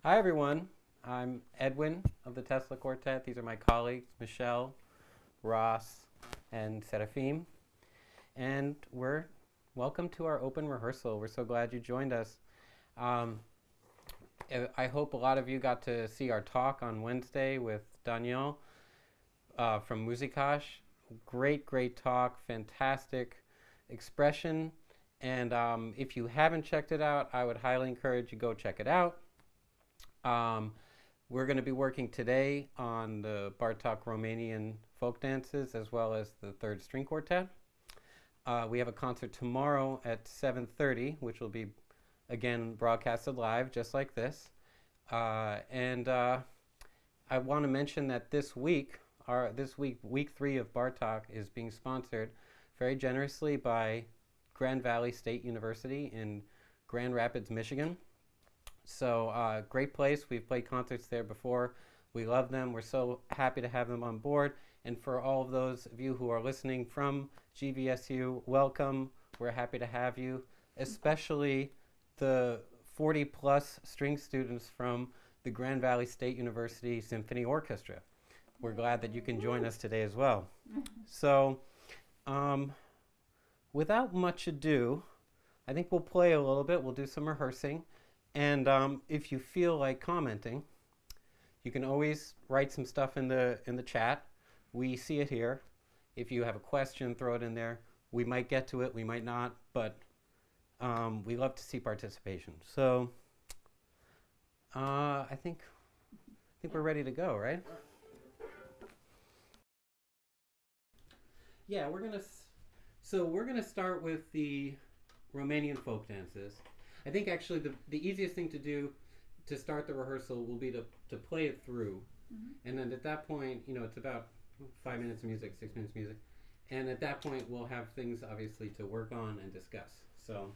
Hi everyone, I'm Edwin of the Tesla Quartet. These are my colleagues, Michelle, Ross, and Serafim. And welcome to our open rehearsal. We're so glad you joined us. I hope a lot of you got to see our talk on Wednesday with Daniel from Musikash. Great talk, fantastic expression. And if you haven't checked it out, I would highly encourage you go check it out. We're going to be working today on the Bartok Romanian folk dances as well as the third string quartet. We have a concert tomorrow at 7:30, which will be again broadcasted live just like this. And I want to mention that this week, week 3 of Bartok is being sponsored very generously by Grand Valley State University in Grand Rapids, Michigan. So great place. We've played concerts there before. We love them. We're so happy to have them on board. And for all of those of you who are listening from GVSU, welcome. We're happy to have you, especially the 40-plus string students from the Grand Valley State University Symphony Orchestra. We're glad that you can join us today as well. So without much ado, I think we'll play a little bit. We'll do some rehearsing. And if you feel like commenting, you can always write some stuff in the chat. We see it here. If you have a question, throw it in there. We might get to it, we might not, but we love to see participation. So I think we're ready to go, right? Yeah, we're gonna start with the Romanian folk dances. I think actually the easiest thing to do to start the rehearsal will be to play it through. Mm-hmm. And then at that point, it's about 5 minutes of music, 6 minutes of music. And at that point, we'll have things obviously to work on and discuss. So.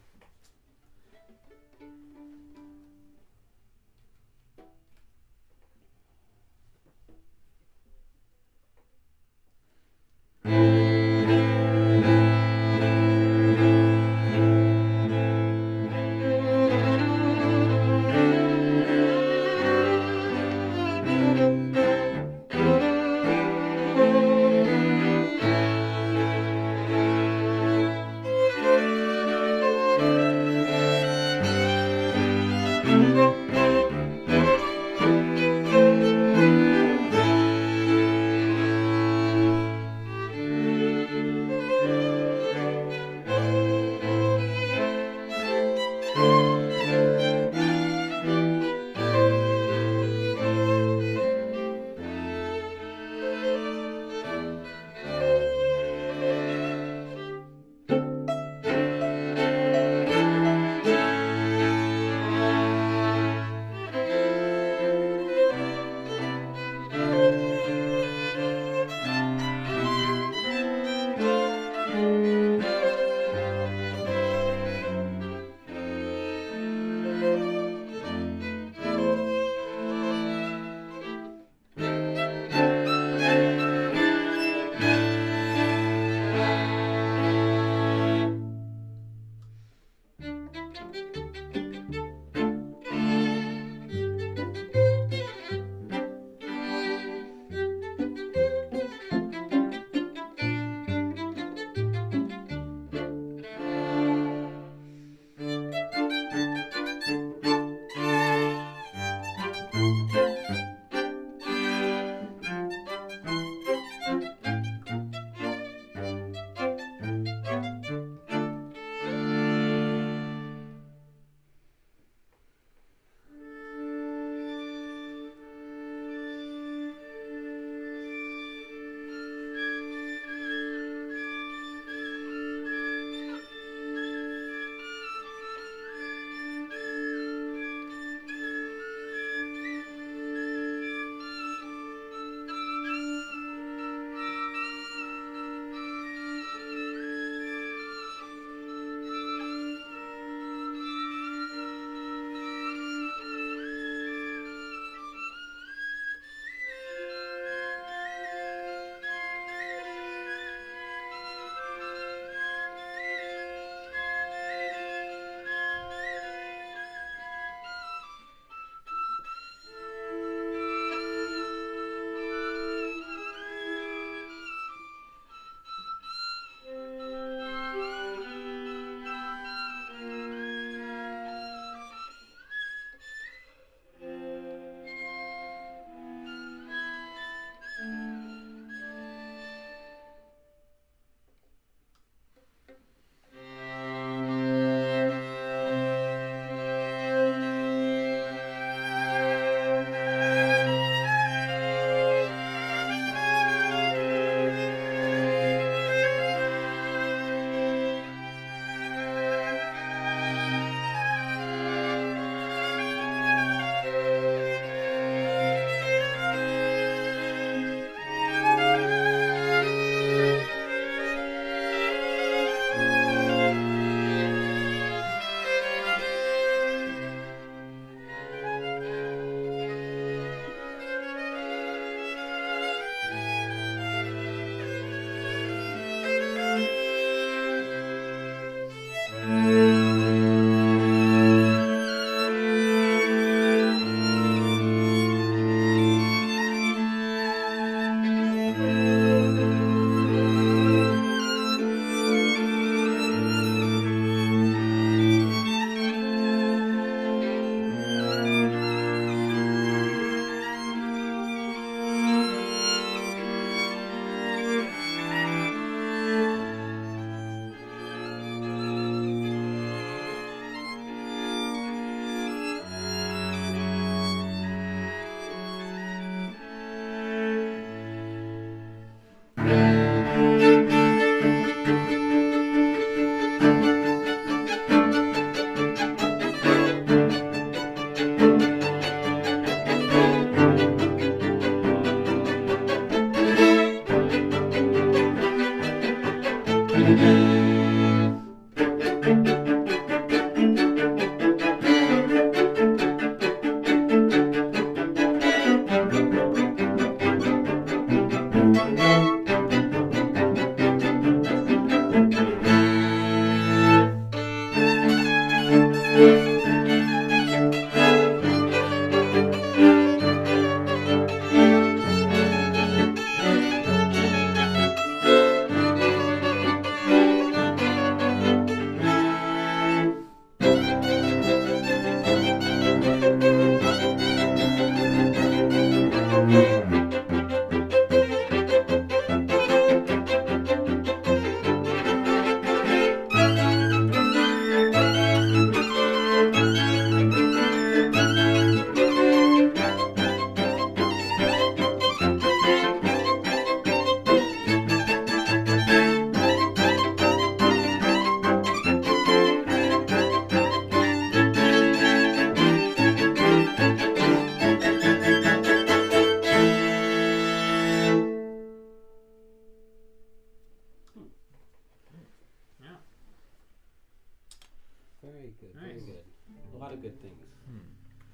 Very good, very good. A lot of good things.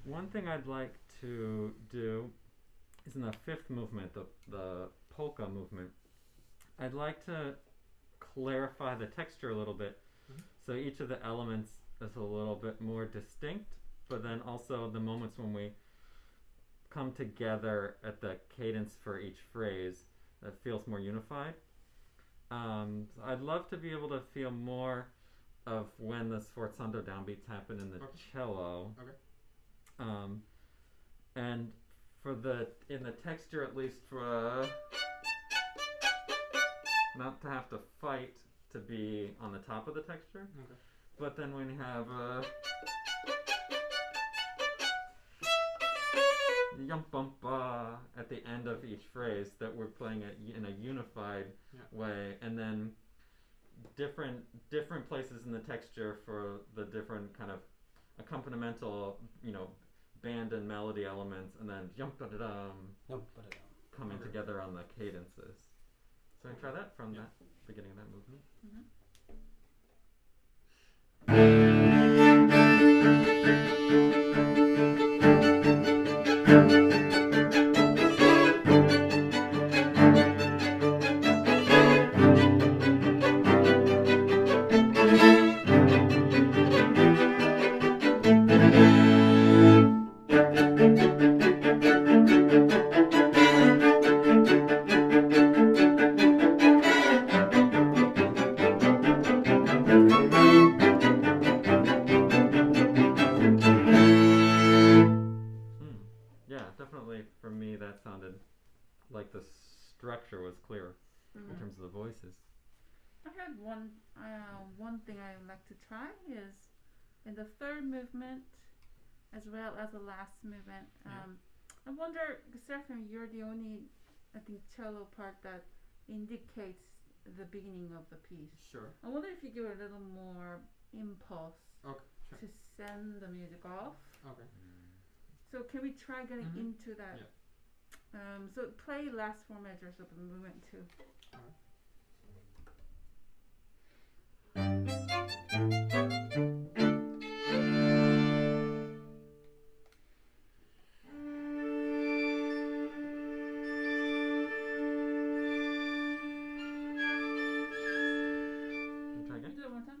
One thing I'd like to do is in the fifth movement, the polka movement. I'd like to clarify the texture a little bit, so each of the elements is a little bit more distinct, but then also the moments when we come together at the cadence for each phrase that feels more unified. So I'd love to be able to feel more of when the sforzando downbeats happen in the cello. And for in the texture, at least, for not to have to fight to be on the top of the texture, but then when you have yump bump at the end of each phrase, that we're playing it in a unified way, and then different places in the texture for the different kind of accompanimental, band and melody elements, and then coming together on the cadences. So I try that from that beginning of that movement. For me, that sounded like the structure was clearer in terms of the voices. I had one thing I would like to try is in the third movement as well as the last movement. I wonder, Serafim, you're the only, I think, cello part that indicates the beginning of the piece. Sure. I wonder if you give a little more impulse to send the music off. Okay. So can we try getting into that? So play last four measures of the movement too. Try again? Do it one time.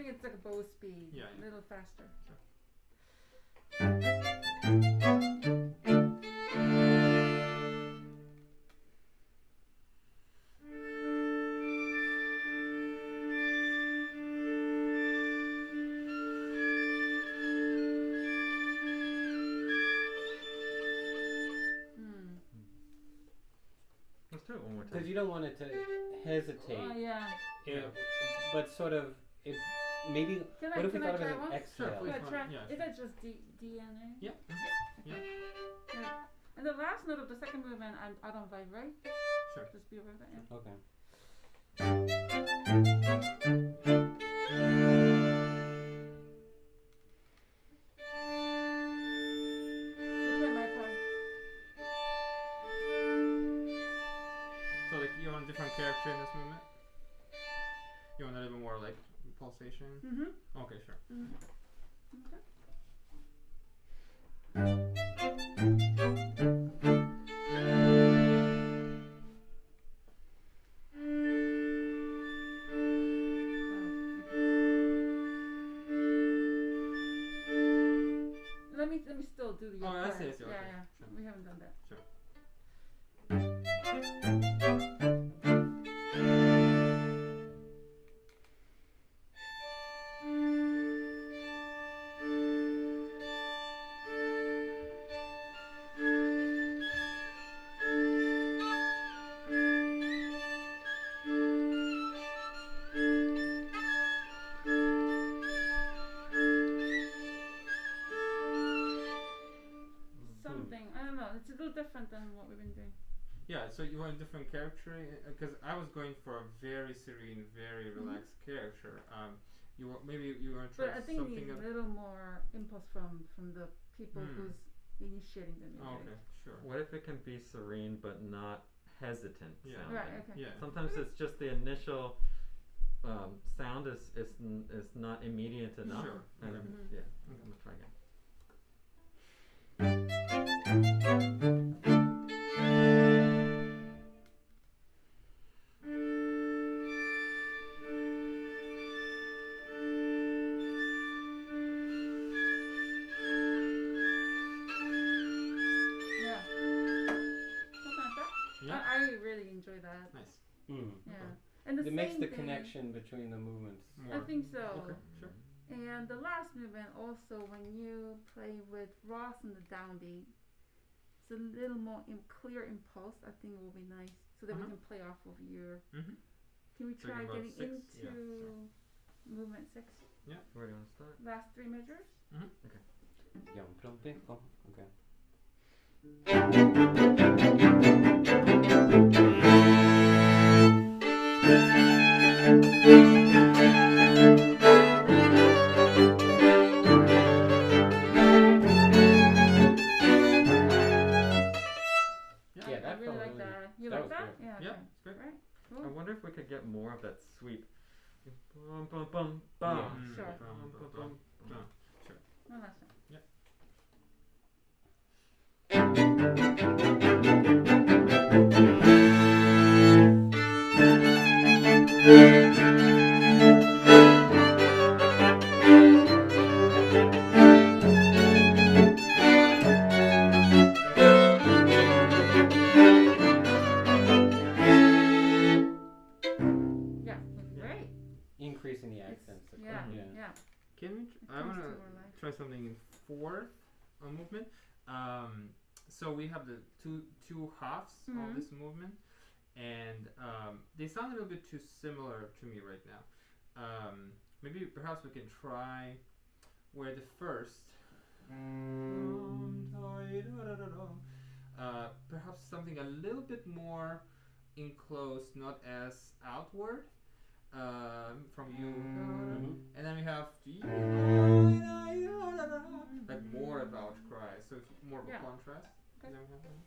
It's like a bow speed, a little faster. Let's do it one more time. Because you don't want it to hesitate. Yeah. But sort of, it maybe. Can What if we I thought of try it as once? an exhale? Sure, please. Can I try? Yeah, Is sure. that just D and A? Yeah. Yeah. Yeah. And the last note of the second movement, I don't vibrate. Sure. Just be with it. Yeah. Okay. You play my part. So like you want a different character in this movement? You want a little bit more like pulsation? Mm-hmm. Okay, sure. Mm-hmm. Okay. Let me still do the Oh, I part. see, I see, okay, Yeah. sure. We haven't done that. Sure. Something, I don't know. It's a little different than what we've been doing. Yeah, so you want a different character? Because I was going for a very serene, very relaxed character. Maybe you want to try But I think something you need else? a little more impulse from the people who's initiating the music. Oh, okay, sure. What What if it can be serene but not hesitant Yeah. sounding? Right, okay. Yeah. Sometimes it's just the initial sound is not immediate enough. Sure. And Okay. Mhm. yeah, Okay. I'm gonna try again. Yeah. Something like that. Yeah. I really enjoy that. Nice. Mm. Yeah. Okay. And the It makes same the thing- connection between the movements. I think so. Okay, sure. And the last movement also, when you play with Ross and the downbeat, it's a little more clear impulse. I think it will be nice so that we Uh-huh. can play off of your. Mm-hmm. Can we So try about getting 6? into Yeah, sure. movement 6? Where do you want to start? Last 3 measures? Yeah, pronto. Oh, okay. Yeah. Yeah, I that really felt like really- that. You that like was that? good. Yeah. Yeah, Okay. it's great. Right. I Cool. wonder if we could get more of that sweep. Bum, bum, bum, bum. Yeah. Sure. Bum, bum, bum. One last time. Yeah. Great. Increasing the It's- accents. of Yeah. course, Yeah. yeah. Can we? It I comes want to to our life. try something in fourth movement. So we have the two halves Mhm. of this movement, and they sound a little bit too similar to me right now. Maybe perhaps we can try where the first. Perhaps something a little bit more enclosed, not as outward from you. Mhm. And then we have like more of outcry, so it's more of a Yeah. contrast. Okay. And then we have that.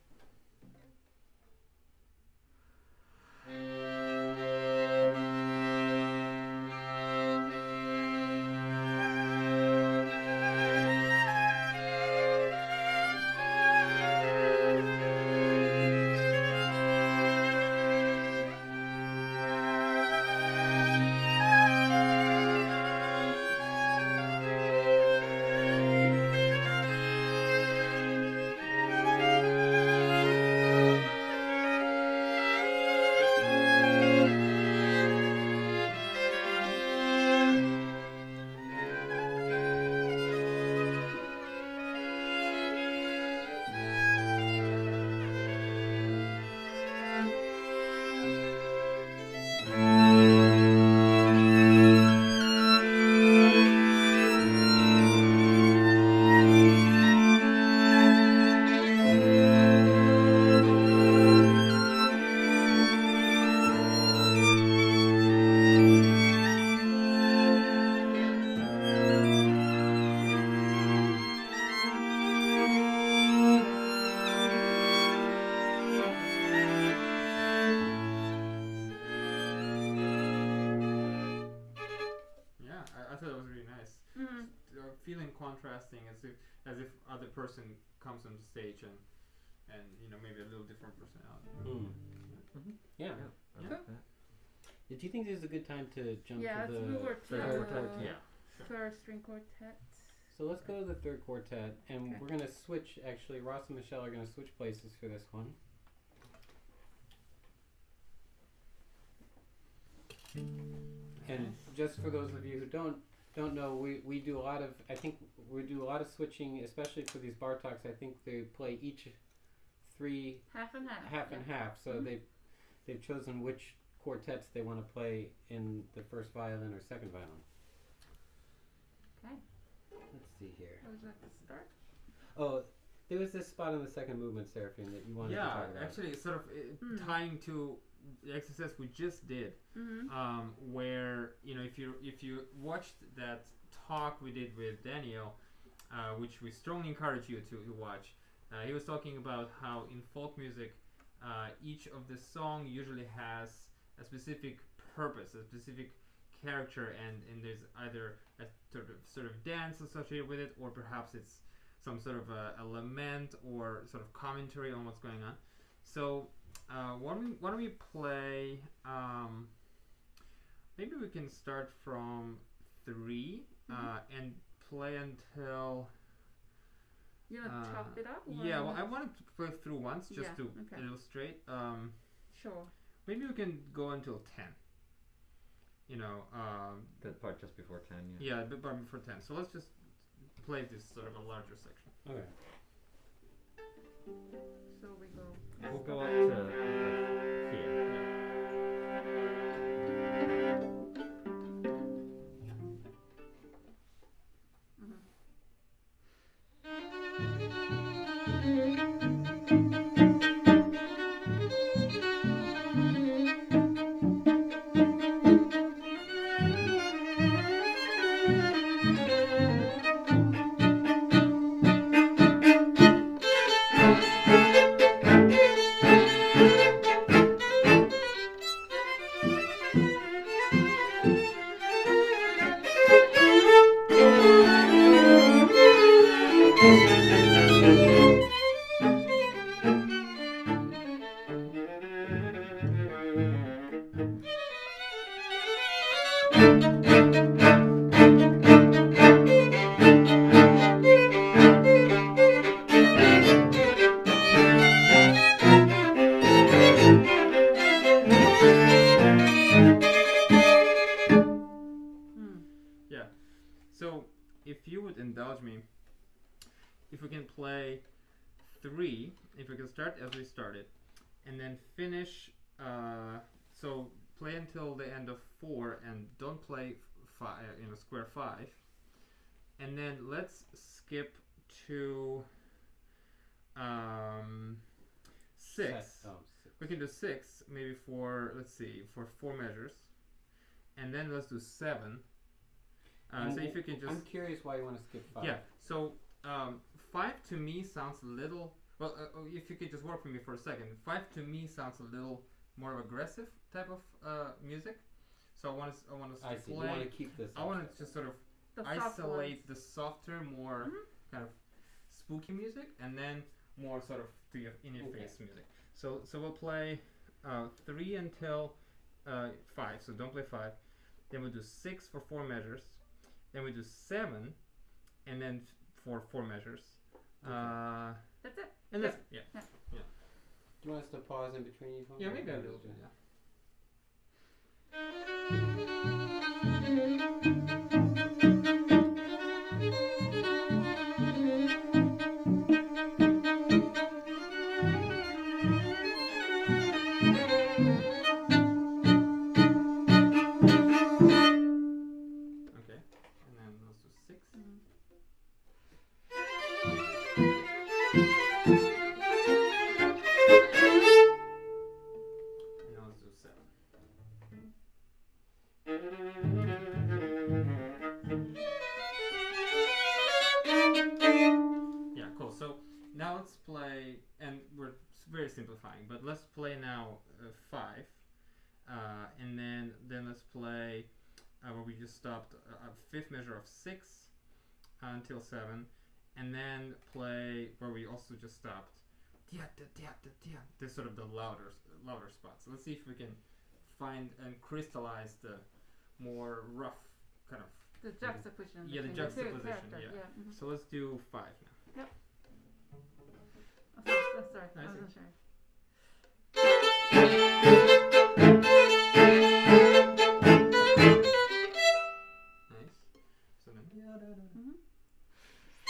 contrasting, as if other person comes on the stage and maybe a little different personality. Yeah. I Yeah. like that. Do you think this is a good time to jump Yeah, to let's the move over third to quartet? Yeah. Sure. third string quartet. So let's go to the third quartet, and Okay. we're going to switch. Actually, Ross and Michelle are going to switch places for this one. And just for those of you who don't know, we do a lot of, I think we do a lot of switching, especially for these Bartoks. I think they play each three Half and half. half and half. So Mhm. they've chosen which quartets they want to play in the first violin or second violin. Okay. Let's see here. Would you like to start? Oh, there was this spot in the second movement, Serafim, that you wanted to talk about. Actually, sort of tying to the exercise we just did, where if you watched that talk we did with Daniel, which we strongly encourage you to watch, he was talking about how in folk music, each of the song usually has a specific purpose, a specific character, and there's either a sort of dance associated with it, or perhaps it's some sort of a lament or sort of commentary on what's going on. So why don't we play? Maybe we can start from 3 and play until. You want to chop it up? Or Yeah, well, I wanted to play through once just to okay. illustrate. Sure. Maybe we can go until 10. That part just before 10, Yeah, the part before 10. So let's just play this sort of a larger section. Okay. So we go. We'll go up to like, here. So if you would indulge me, if we can play 3, if we can start as we started, and then finish, so play until the end of 4 and don't play square 5, and then let's skip to 6. We can do 6 maybe for, let's see, for 4 measures, and then let's do 7. So if you can just... I'm curious why you want to skip 5. Yeah, so 5 to me sounds a little... Well, if you could just work with me for a second. 5 to me sounds a little more aggressive type of music. So I want us I to see. play... You want to keep this. I want to just sort of The soft isolate ones. the softer, more kind of spooky music, and then more sort of to your in-your-face music. So we'll play 3 until 5. So don't play 5. Then we'll do 6 for 4 measures. Then we do 7, and then for 4 measures. That's it. And that's Do you want us to pause in between each one? Yeah, maybe a little bit. Yeah. Okay, and then let's do 6. And now let's do 7. Yeah, cool. So now let's play, and we're very simplifying, but let's play now 5, and then let's play where we just stopped a 5th measure of 6, until 7, and then play where we also just stopped. This sort of the louder spots. So let's see if we can find and crystallize the more rough kind of. The juxtaposition. Yeah, the between two juxtaposition. characters, Yeah. Mhm. So let's do 5 now. Oh, sorry, I I see. wasn't sure. Nice. So then. Mhm.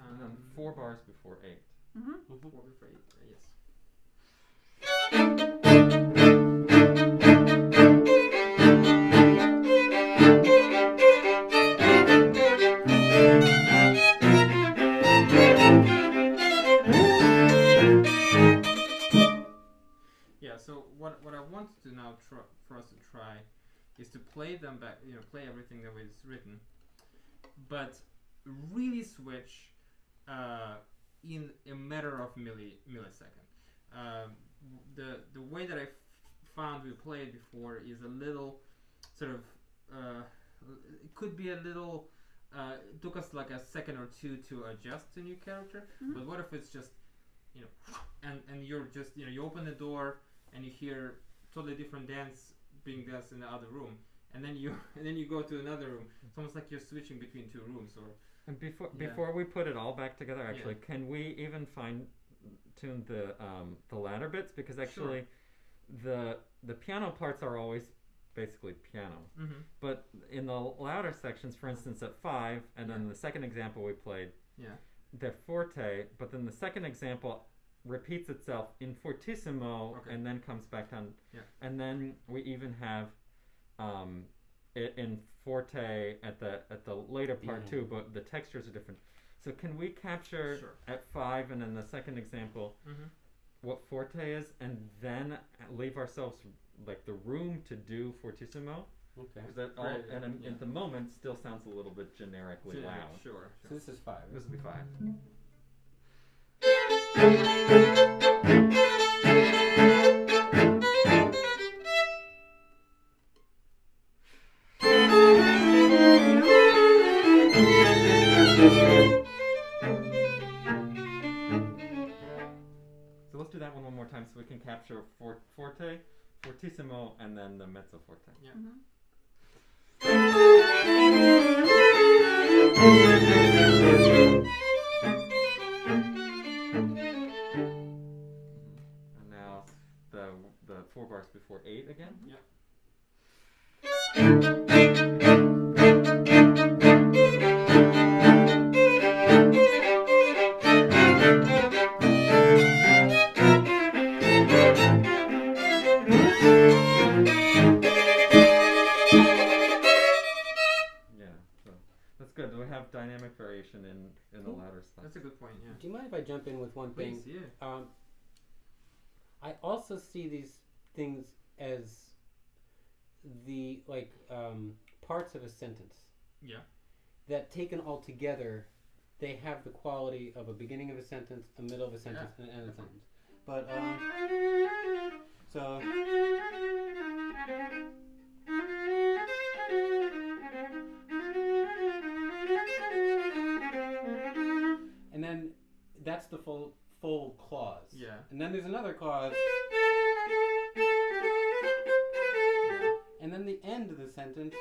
And then 4 bars before 8. Mhm. 4 before 8. Yes. Yeah. So what I want to now for us to try is to play them back. Play everything that was written, but really switch in a matter of millisecond. The way that I found we played before is a little sort of it could be a little it took us like a second or two to adjust to new character. Mhm. But what if it's just and you're just you open the door and you hear totally different dance being danced in the other room, and then you go to another room. It's almost like you're switching between 2 rooms. Or And Yeah. before we put it all back together, actually, Yeah. can we even fine tune the ladder bits? Because actually, the piano parts are always basically piano. mm-hmm. But in the louder sections, for instance, at 5, and then Yeah. the second example we played, Yeah. they're forte, but then the second example repeats itself in fortissimo Okay. and then comes back down. Yeah. And then we even have it in forte at the later part Yeah. too, but the textures are different. So can we capture Sure. at 5 and then the second example Mm-hmm. what forte is, and then leave ourselves like the room to do fortissimo? Okay. Because that all, Right, and yeah. at the moment still sounds a little bit generically loud. Sure. So this is 5. This will be 5. So let's do that one more time so we can capture forte, fortissimo, and then the mezzo forte. Yeah. Mhm. And now the 4 bars before 8 again. Yeah. Yeah, so that's good. We have dynamic variation in the louder spots. That's a good point. Yeah. Do you mind if I jump in with one thing? Please. Yeah. I also see these things as the parts of a sentence Yeah. that taken all together, they have the quality of a beginning of a sentence, a middle of a sentence, and an end of a sentence. But so. And then that's the full clause. Yeah. And then there's another clause. And then the end of the sentence.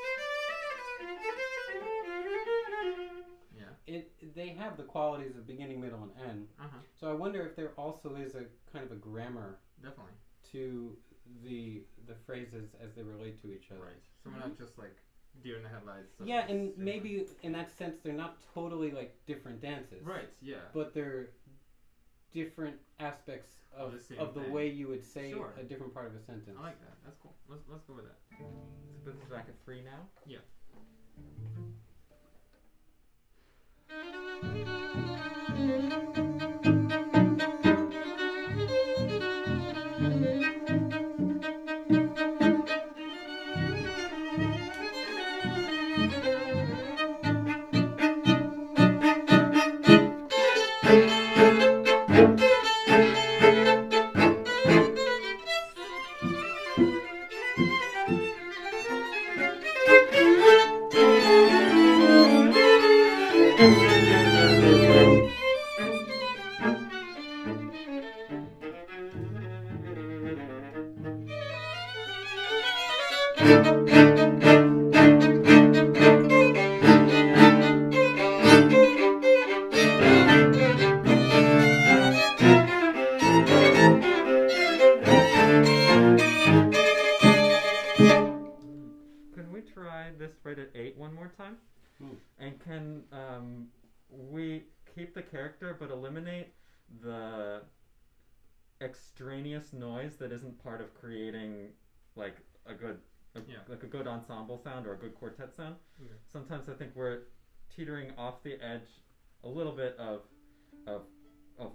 Yeah. They have the qualities of beginning, middle, and end. Uh-huh. So I wonder if there also is a kind of a grammar Definitely. to the phrases as they relate to each other. Right. So we're not just like deer in the headlights. so Yeah, and it's maybe in that sense they're not totally like different dances. Right. Yeah. But they're different aspects Of of, the same of the thing. way you would say Sure. a different part of a sentence. I like that. That's cool. Let's go with that. So put this back at 3 now. Yeah. Can we try this right at 8 one more time? Hmm. And can we keep the character but eliminate the extraneous noise that isn't part of creating like a good like a good ensemble sound or a good quartet sound? Okay. Sometimes I think we're teetering off the edge a little bit of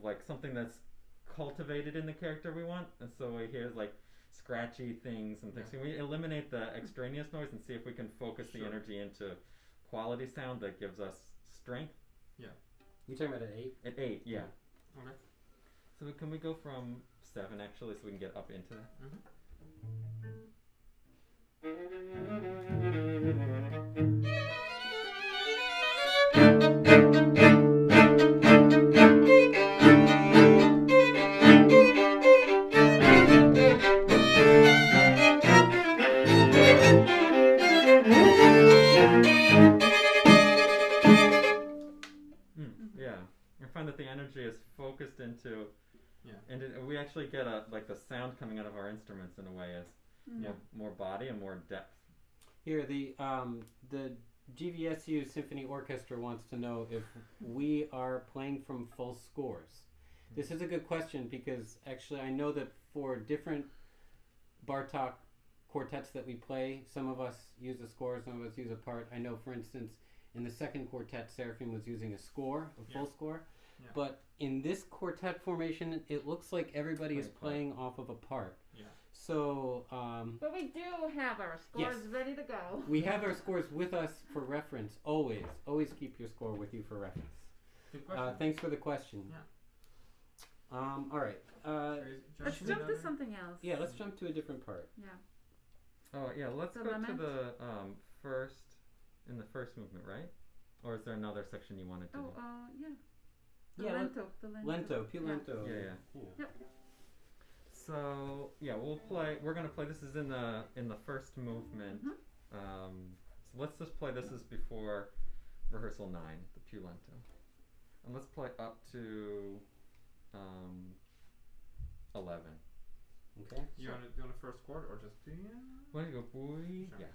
like something that's cultivated in the character we want, and so we hear like scratchy things and things. Yeah. Can we eliminate the extraneous noise and see if we can focus the Sure. energy into quality sound that gives us strength? You talking about at 8? At 8, yeah. Okay. So can we go from 7 actually, so we can get up into that? Yeah, I find that the energy is focused into, and we actually get like the sound coming out of our instruments in a way as more body and more depth. Here, the GVSU Symphony Orchestra wants to know if we are playing from full scores. This is a good question because actually I know that for different Bartok quartets that we play, some of us use a score, some of us use a part. I know, for instance, in the second quartet, Serafim was using a score, a full score. Yeah. But in this quartet formation, it looks like everybody is playing off of a part. Yeah. So But we do have our scores ready to go. we have our scores with us for reference. Always keep your score with you for reference. Good question. Thanks for the question. Yeah. All right. Let's jump to something else. Yeah, let's jump to a different part. Yeah. Oh yeah, let's The go lament? to the first in the first movement, right? Or is there another section you wanted to do? Yeah. The Yeah, lento. The lento. Lento, più lento. Yeah. So yeah, we're gonna play. This is in the first movement. So let's just play. This is before rehearsal 9, the più lento, and let's play up to 11. Okay. You want to do on the first chord or just Want to go boy? Sure. Yeah.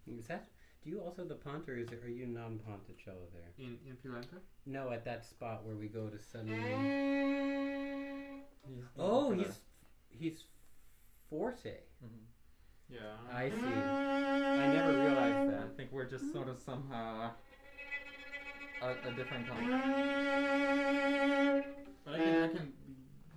Is that? Do you also the pont, or are you non-ponticello there? in più lento? No, at that spot where we go to suddenly. He's forte. Yeah. I see. I never realized I that. think we're just sort of somehow a different color. But I can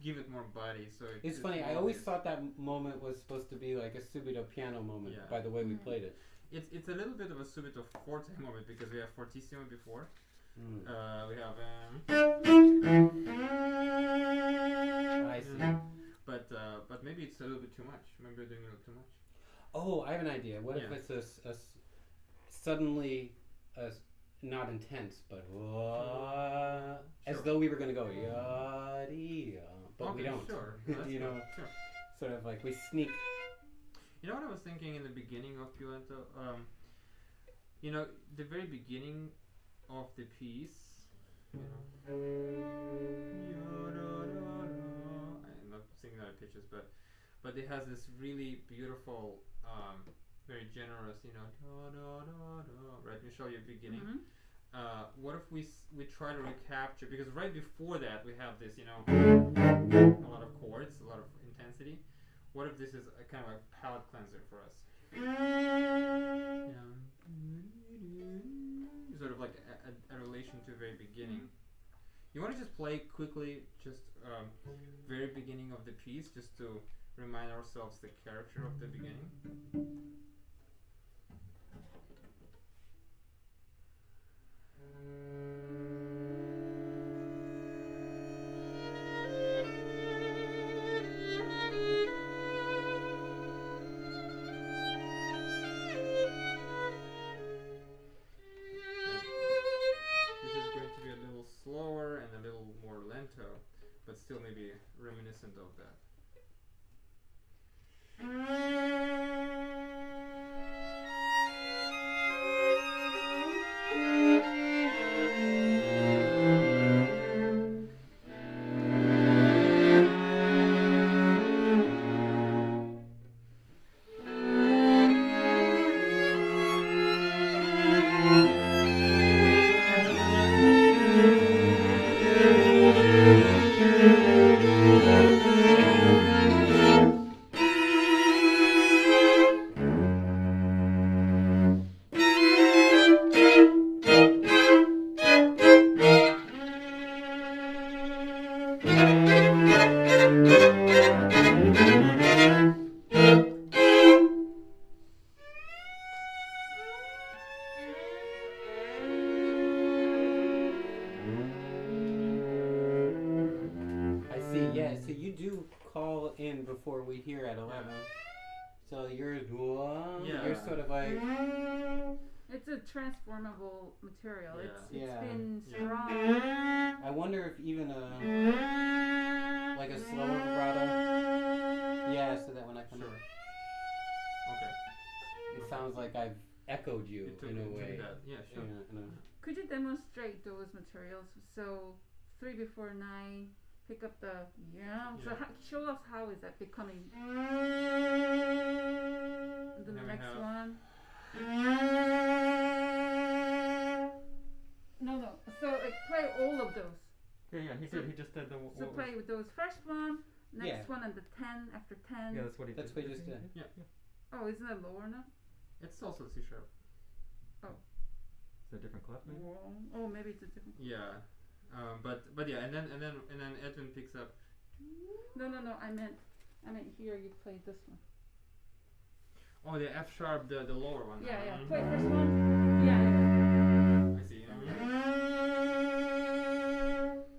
give it more body, so It's funny. I always thought that moment was supposed to be like a subito piano moment. Yeah. By the way we played it. It's a little bit of a subito forte moment because we have fortissimo before. Mm. We have I see. but maybe it's a little bit too much. Maybe we're doing a little too much. Oh, I have an idea. What if Yeah. it's suddenly not intense, but as Sure. though we were going to go yada, but we Okay, don't. Sure. That's You good. know, Sure. sort of like we sneak. You know what I was thinking in the beginning of più lento? You know, the very beginning of the piece. You know, I'm not singing out of pitches, but but it has this really beautiful, very generous, da, da, da, da, right? Michelle, your beginning. What if we try to recapture, because right before that we have this, a lot of chords, a lot of intensity. What if this is a kind of a palate cleanser for us? Sort of like a relation to the very beginning. You want to just play quickly, just very beginning of the piece, just to remind ourselves the character of the beginning. But still maybe reminiscent of that. So you do call in before we hear at 11. So you're sort of like... It's a transformable material. It's been Yeah. strong. I wonder if even like a slower vibrato. Yeah, so that when I come in, Okay. it sounds like I've echoed you in a way. Yeah, sure. Could you demonstrate those materials? So 3 before 9, pick up the So show us how is that becoming. And then the next one. No. So play all of those. Yeah. He just did the. So play with those first one, next one, and the 10 after 10. Yeah, that's what he just did. Yeah. Oh, isn't it lower now? It's also C sharp. Oh. Is it a different clef maybe? Oh, maybe it's a different. Yeah. But yeah, and then Edwin picks up. No. I meant here. You play this one. Oh, the F sharp, the lower one. Yeah. Play first one. Yeah. I see.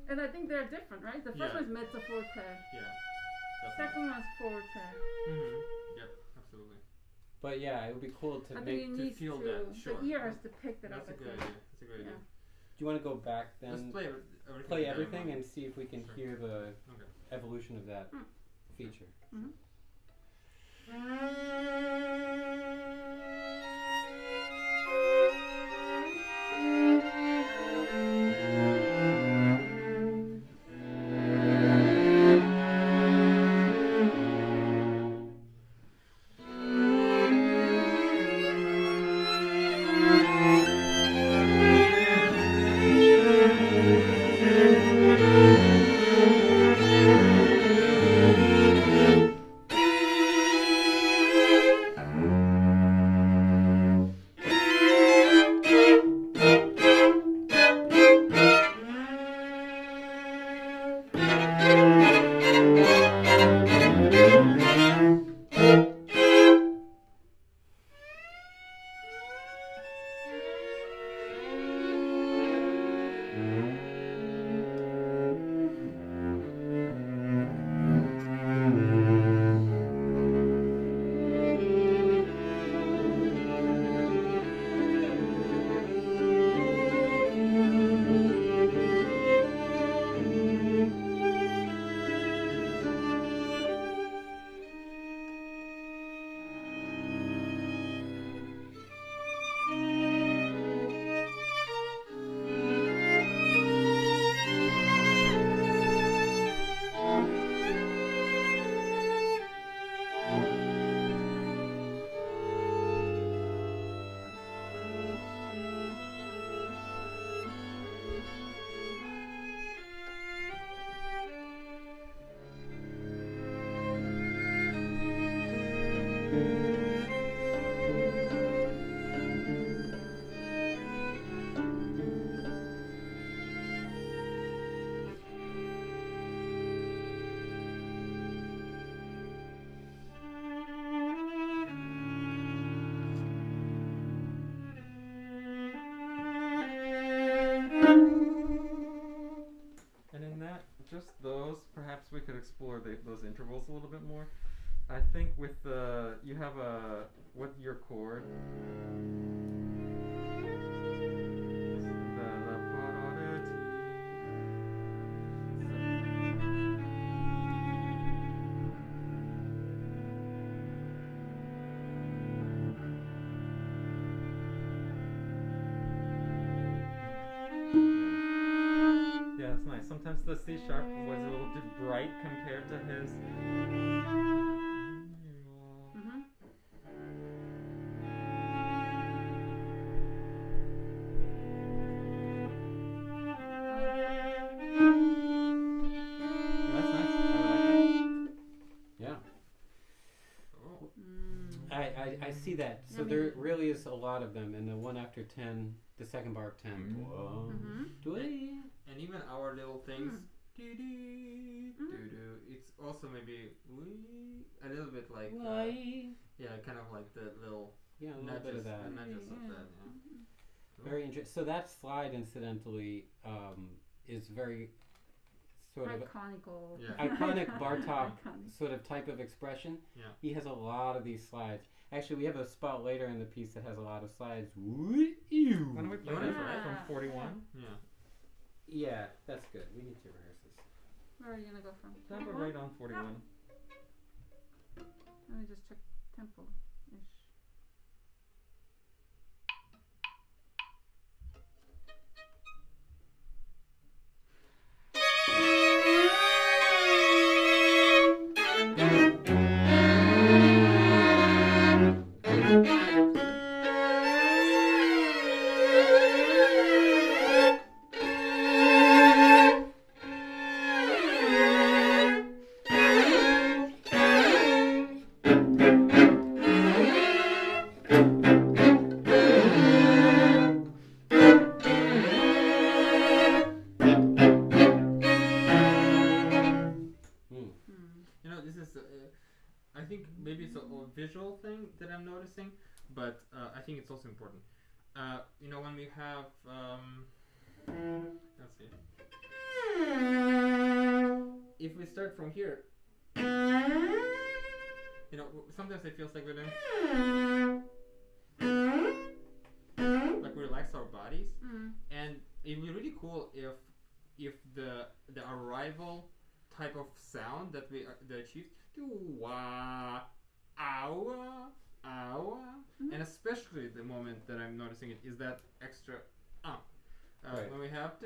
And I think they're different, right? The first one is mezzo forte. Yeah. Second one's forte. Yep, absolutely. But yeah, it would be cool to I make think it needs feel to. that. Sure. The ear has to pick that up. That's a good idea. That's a great idea. Do you want to go back then? Let's play Play everything and see if we can Sure. hear the evolution of that feature. Mm-hmm. explore those intervals a little bit more. I think with you have with your chord. Yeah, that's nice. Sometimes the C sharp was a little too bright compared to his. That's nice. Yeah. Oh. I see that. So there really is a lot of them, and the one after 10, the second bar of 10. Whoa. And even our little things, it's also maybe a little bit like, kind of like the little Yeah, a little bit of that. nudges of that. Very interesting. So that slide, incidentally, is very sort of iconic Bartok sort of type of expression. Yeah. He has a lot of these slides. Actually, we have a spot later in the piece that has a lot of slides. Why don't we play that from 41? Yeah. Yeah, that's good. We need to rehearse this. Where are you gonna go from? That we're right on 41. Let me just check tempo ish. I think maybe it's a visual thing that I'm noticing, but I think it's also important. When we have, let's see, if we start from here, sometimes it feels like we're doing, like we relax our bodies, and it would be really cool if the arrival type of sound that we achieved, wah, ow, ow, and especially the moment that I'm noticing it is that extra Right. when we have to,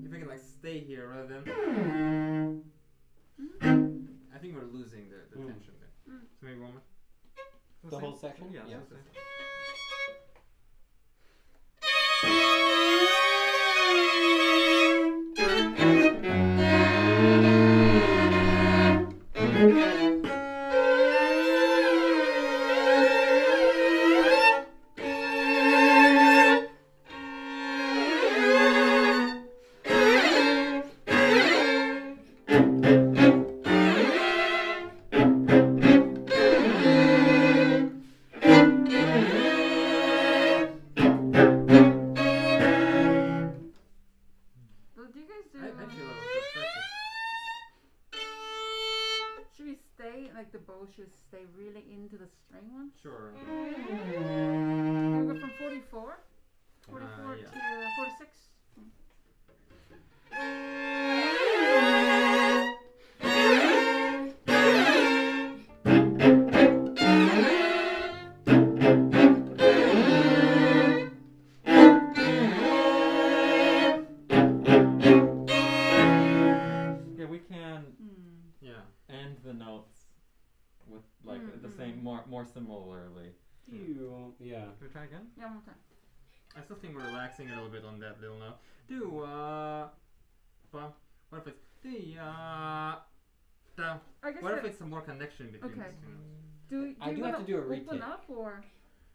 if we can like stay here rather than, I think we're losing the tension there. So maybe one more. The whole section? Yeah. Yeah. The bow should stay really into the string one. Sure. We'll go from 44 to 46. Yeah, we can end the notes with like the same more similarly. Yeah. Can we try again? Yeah, one more time. I still think we're relaxing a little bit on that little note. What if it's what if it's some more connection between these two notes? I do have to do a retake. Open up or?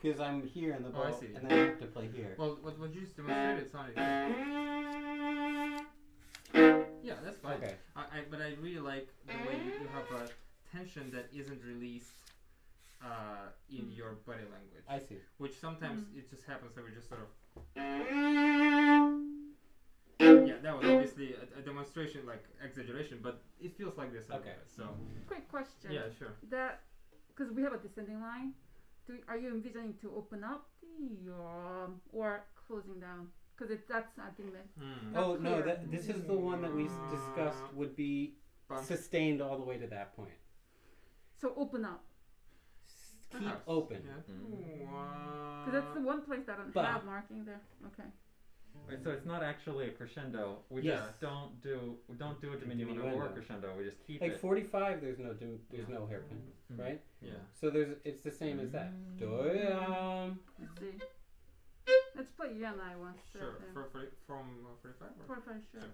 Because I'm here in the bow, I see. and then I have to play here. Well, what you just demonstrated sounded good. Yeah, that's fine. Okay. But I really like the way you have a tension that isn't released in your body language. I see. Which sometimes it just happens that we just sort of. Yeah, that was obviously a demonstration, like exaggeration, but it feels like this. A little Okay. bit, so Quick question. yeah, sure. That because we have a descending line. Are you envisioning to open up or closing down? Because that's I think that. Not Oh no, clear. this is the one that we discussed would be But sustained all the way to that point. So open up. Keep perhaps, open. Yeah. Because that's the one place that I don't But- have marking there. Okay. Wait, so it's not actually a crescendo. We Yes. just don't do a diminuendo or Diminuendo. crescendo. We just keep Like it. 45, there's no hairpin, Mhm. right? Yeah. So it's the same as that. Let's see. Let's play you and I once. Sure. From 45. Or? 45, sure. Sure.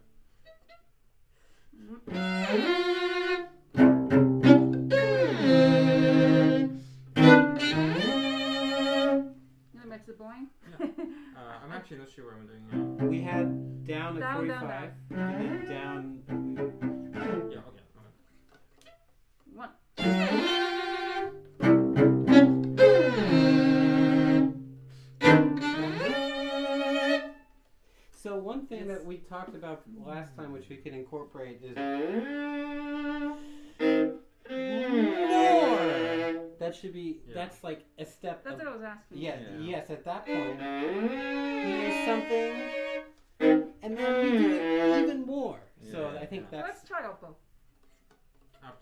You know, match the bowing? I'm actually not sure what I'm doing now. We had down at Down, 45, and then down. Yeah. Okay. One. So one thing that we talked about last time, which we could incorporate, is more. That should be. Yeah. That's like a step. That's of, what I was asking. yeah, Yeah. Yes. At that point, here's something, and then we do it even more. So Yeah, I think yeah. that's. Let's try oppo. Up.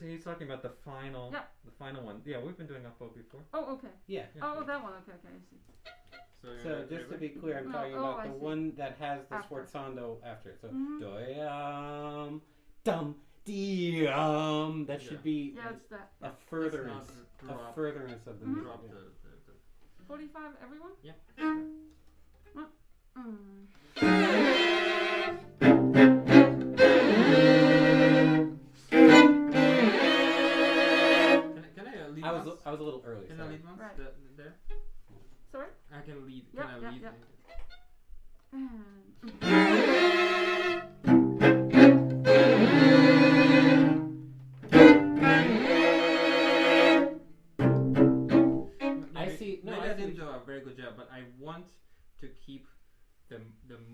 He's talking about the final. Yeah. The final one. Yeah, we've been doing uppo before. Oh, okay. Yeah. Yeah. Oh, that one. Okay, I see. So just to be clear, I'm Oh, talking oh, about I the see. one that has the After. sforzando after it. So Mhm. doyam dum diam. That should be Yeah, it's that. a furtherance, drop, furtherance of the Mhm. music. drop yeah. the 45, everyone? Yeah. What? Can I lead I was once? a little early. Can I Sorry. lead once? Right. There? Sorry? I can lead. Yeah, Can I yeah, lead? yeah. I see. No, Maybe I I didn't see. do a very good job, but I want to keep the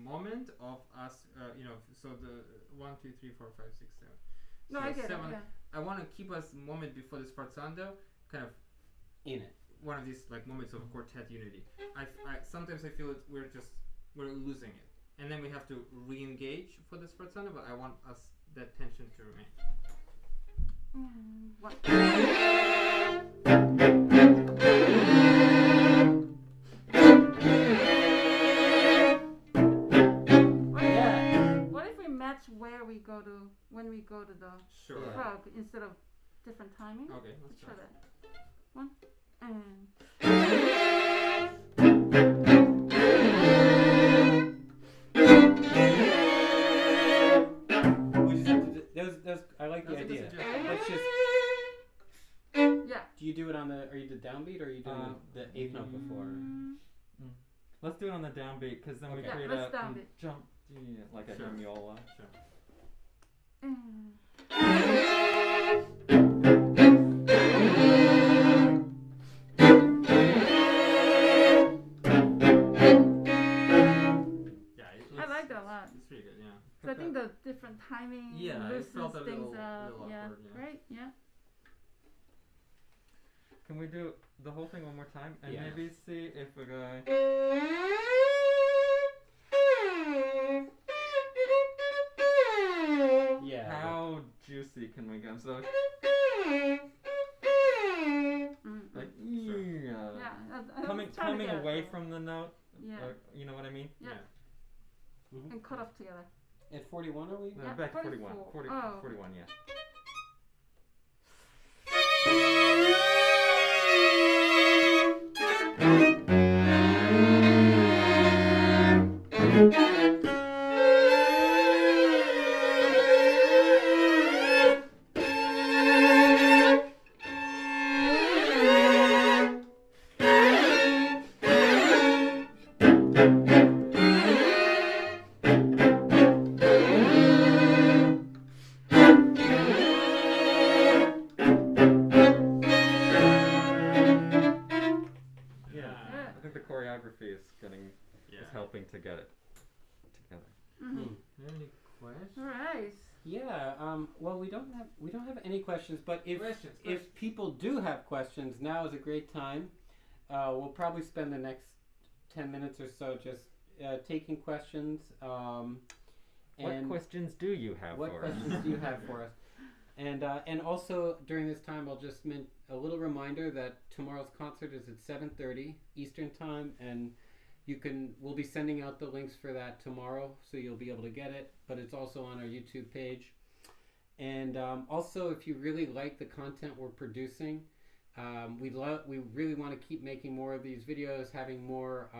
moment of us. So the 1, 2, 3, 4, 5, 6, 7. No, So I get it. 7. Yeah. I want to keep us moment before the sforzando, kind of In it. one of these like moments of quartet unity. I sometimes I feel we're losing it, and then we have to re-engage for the sforzando. But I want us that tension to remain. One. What if we match where we go to when we go to the Sure. Yeah. frog instead of different timing? Okay. Let's Let's try try. that. One and We just have to those. I like the That's a good idea. suggestion. Let's just. yeah. Do you do it on the? Are you the downbeat or are you doing the eighth note before? Let's do it on the downbeat, because then we Okay. Yeah, create let's a downbeat. jump, like a Sure. viola. Sure. Yeah. I like that a lot. It's pretty good. Yeah. So I think the different timing Yeah, it loosens felt a things little- up. little Yeah. awkward, yeah. Right? Yeah. Can we do the whole thing one more time and Yeah. maybe see if we go? Yeah. How juicy can we go? So like Sure. Yeah. I coming was trying to get it. away from the note. Yeah. You know what I mean? Yeah. Mhm. And cut off together. At 41 are we? Yeah, Back to 44. 41. 40, Oh. 41, yeah. Yeah. I think the choreography is Yeah. helping to get it. Yeah. Well, we don't have any questions, but Questions. if people do have questions, now is a great time. We'll probably spend the next 10 minutes or so just taking questions. What questions do you have What for us? questions do you have for us? And also during this time, I'll just mint a little reminder that tomorrow's concert is at 7:30 Eastern Time, and we'll be sending out the links for that tomorrow, so you'll be able to get it. But it's also on our YouTube page. And also, if you really like the content we're producing, we really want to keep making more of these videos, having more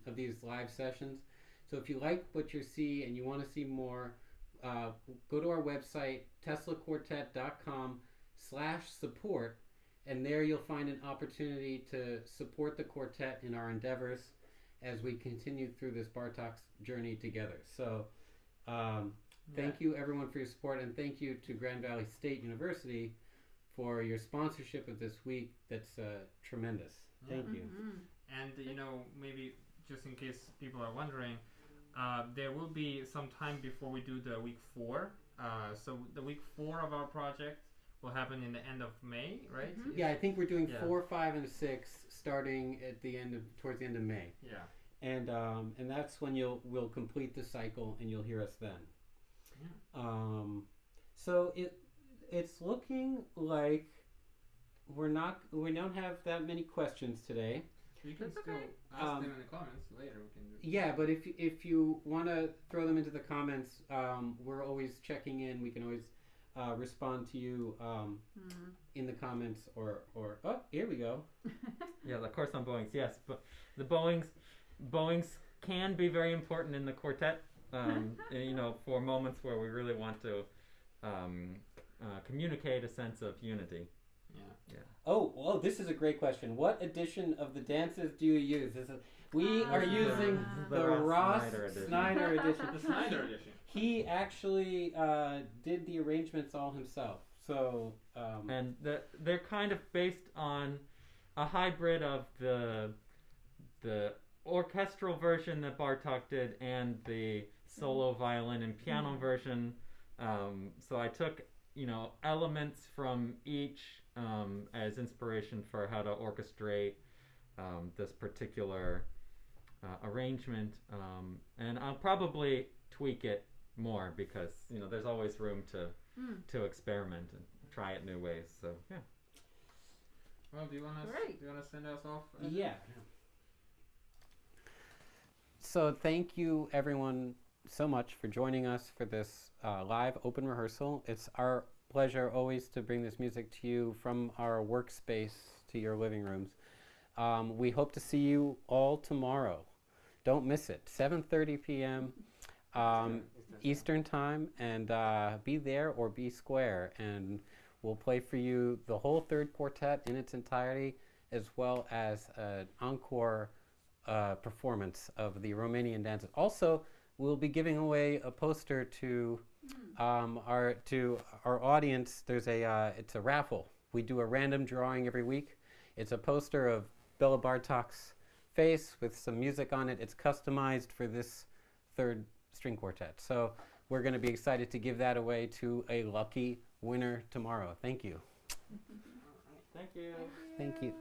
of these live sessions. So if you like what you see and you want to see more, go to our website, teslaquartet.com/support, and there you'll find an opportunity to support the quartet in our endeavors as we continue through this Bartok's journey together. So thank you everyone for your support, and thank you to Grand Valley State University for your sponsorship of this week. That's tremendous. Thank you. And maybe just in case people are wondering, there will be some time before we do the week 4. So the week 4 of our project will happen in the end of May, right? Yeah, I think we're doing 4, 5, and 6 starting at towards the end of May. Yeah. And that's when we'll complete the cycle, and you'll hear us then. Yeah. So it's looking like we don't have that many questions today. You can That's still okay. ask them in the comments later. We can do. Yeah, but if you want to throw them into the comments, we're always checking in. We can always respond to you in the comments or oh, here we go. Yeah, of course on bowings. Yes, but the bowings can be very important in the quartet. For moments where we really want to communicate a sense of unity. Yeah. Oh, this is a great question. What edition of the dances do you use? We are using the Ross Snyder edition. The Snyder edition. He actually did the arrangements all himself. So And they're kind of based on a hybrid of the orchestral version that Bartok did and the solo violin and piano version. So I took elements from each as inspiration for how to orchestrate this particular arrangement, and I'll probably tweak it more because there's always room to experiment and try it new ways. So yeah. Well, do you want to send us off? yeah. So thank you everyone so much for joining us for this live open rehearsal. It's our pleasure always to bring this music to you from our workspace to your living rooms. We hope to see you all tomorrow. Don't miss it. 7:30 p.m. Eastern Time, and be there or be square. And we'll play for you the whole third quartet in its entirety, as well as an encore performance of the Romanian dances. Also, we'll be giving away a poster to our audience. There's it's a raffle. We do a random drawing every week. It's a poster of Bela Bartok's face with some music on it. It's customized for this third string quartet. So we're going to be excited to give that away to a lucky winner tomorrow. Thank you. Thank you. Thank you.